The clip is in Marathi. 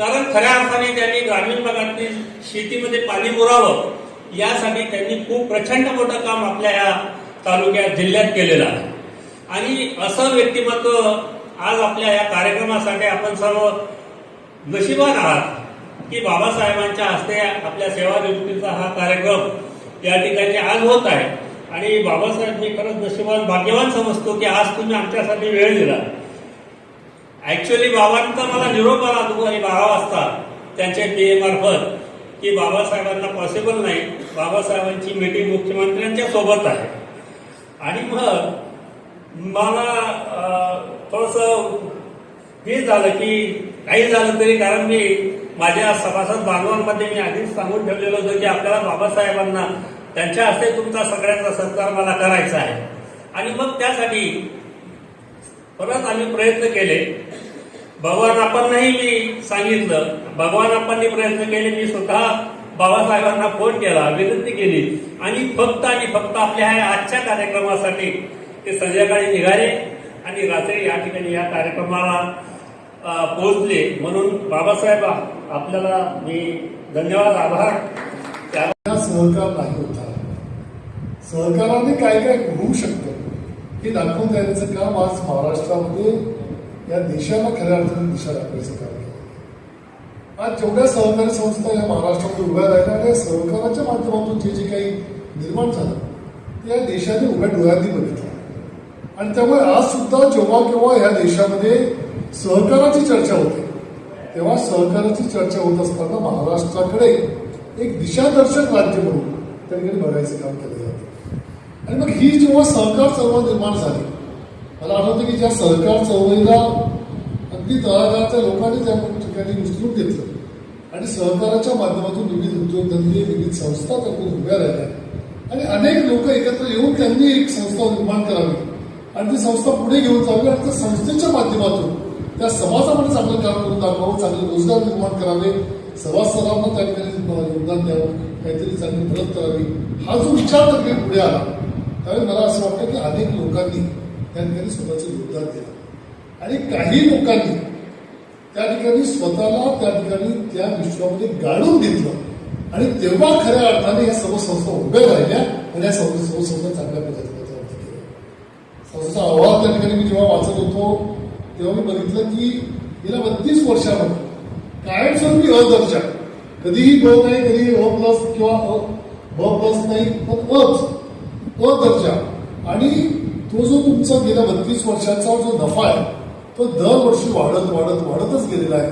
कारण खऱ्या अर्थाने त्यांनी ग्रामीण भागातील शेतीमध्ये पाणी मुरावं यासाठी त्यांनी खूप प्रचंड मोठं काम आपल्या या तालुक्यात जिल्ह्यात केलेलं आहे. आणि असं व्यक्तिमत्व आज आपल्या या कार्यक्रमासाठी आपण सर्व नशिबान आहात की बाबासाहेबांच्या हस्ते आपल्या सेवानिवृत्तीचा हा कार्यक्रम या ठिकाणी आज होत आहे. आणि बाबासाहेब मी खरंच नशिबान भाग्यवान समजतो की आज तुम्ही आमच्यासाठी वेळ दिला. ऍक्च्युअली बाबांचा मला निरोप आला दुपारी 12 वाजता त्यांच्या पीए मार्फत की बाबासाहेबांना पॉसिबल नाही, बाबासाहेबांची मीटिंग मुख्यमंत्र्यांच्या सोबत आहे. आणि मग मला थोडंसं हे झालं की काही झालं तरी, कारण मी माझ्या सभासद बांधवांमध्ये मी आधीच सांगून ठेवलेलं होतं की आपल्याला बाबासाहेबांना त्यांच्या हस्ते तुमचा सगळ्यांचा सत्कार मला करायचा आहे. आणि मग त्यासाठी परत आम्ही प्रयत्न केले. भगवान आपणही मी सांगितलं, भगवान आपणही प्रयत्न केले. मी स्वतः बाबासाहेबांना फोन केला, विनंती केली आणि फक्त आपल्या ह्या आजच्या कार्यक्रमासाठी ते संध्याकाळी निघाले आणि रात्री या ठिकाणी या कार्यक्रमाला पोहोचले. म्हणून बाबासाहेब आपल्याला मी धन्यवाद, आभार. त्या सहकार नाही होता. सहकाराने काय काय होऊ शकतं हे दाखवून द्यायचं काम आज महाराष्ट्रामध्ये या देशाला खऱ्या अर्थाने दिशा दाखवायचं काम केलं. आज जेवढ्या सहकारी संस्था या महाराष्ट्रामध्ये उभ्या राहिल्या आणि या सहकाराच्या माध्यमातून जे काही निर्माण झालं ते या देशाने उभ्या डोळ्यांनी बघितलं. आणि त्यामुळे आज सुद्धा जेव्हा केव्हा ह्या देशामध्ये सहकाराची चर्चा होते तेव्हा सहकाराची चर्चा होत असताना महाराष्ट्राकडे एक दिशादर्शक राज्य म्हणून त्या ठिकाणी बघायचं काम केलं जातं. आणि मग ही जेव्हा सहकार चळवळ निर्माण झाली, मला आठवतं की ज्या सहकार चळवळीला अगदी तळागाळाच्या लोकांनी त्या ठिकाणी उचलून घेतलं आणि सहकाराच्या माध्यमातून विविध उद्योगधंदे, विविध संस्था त्यातून उभ्या राहिल्या आणि अनेक लोक एकत्र येऊन त्यांनी एक संस्था निर्माण करावी आणि ती संस्था पुढे घेऊन जावी आणि त्या संस्थेच्या माध्यमातून त्या समाजामध्ये चांगलं काम करून दाखवावं, चांगले रोजगार निर्माण करावे, सभासदांना त्या ठिकाणी योगदान द्यावं, काहीतरी चांगली मदत करावी, हा जो विचार त्या ठिकाणी पुढे आला त्यावेळी मला असं वाटतं की अनेक लोकांनी त्या ठिकाणी स्वतःचं योगदान दिलं आणि काही लोकांनी त्या ठिकाणी स्वतःला त्या ठिकाणी त्या विश्वामध्ये गाडून घेतलं आणि तेव्हा खऱ्या अर्थाने या सर्व संस्था उभ्या राहिल्या आणि या सर्व संस्था चांगल्या पद्धतीने केल्या. संस्थेचा अहवाल त्या ठिकाणी मी जेव्हा वाचत होतो तेव्हा मी बघितलं की गेल्या 32 वर्षामध्ये कायमस्वरूपी अ दर्जा, कधीही ब नाही, कधीही अ प्लस किंवा ब प्लस नाही, पण अ दर्जा. आणि तो जो तुमचा गेल्या 32 वर्षाचा जो नफा आहे तो दरवर्षी वाढतच गेलेला आहे.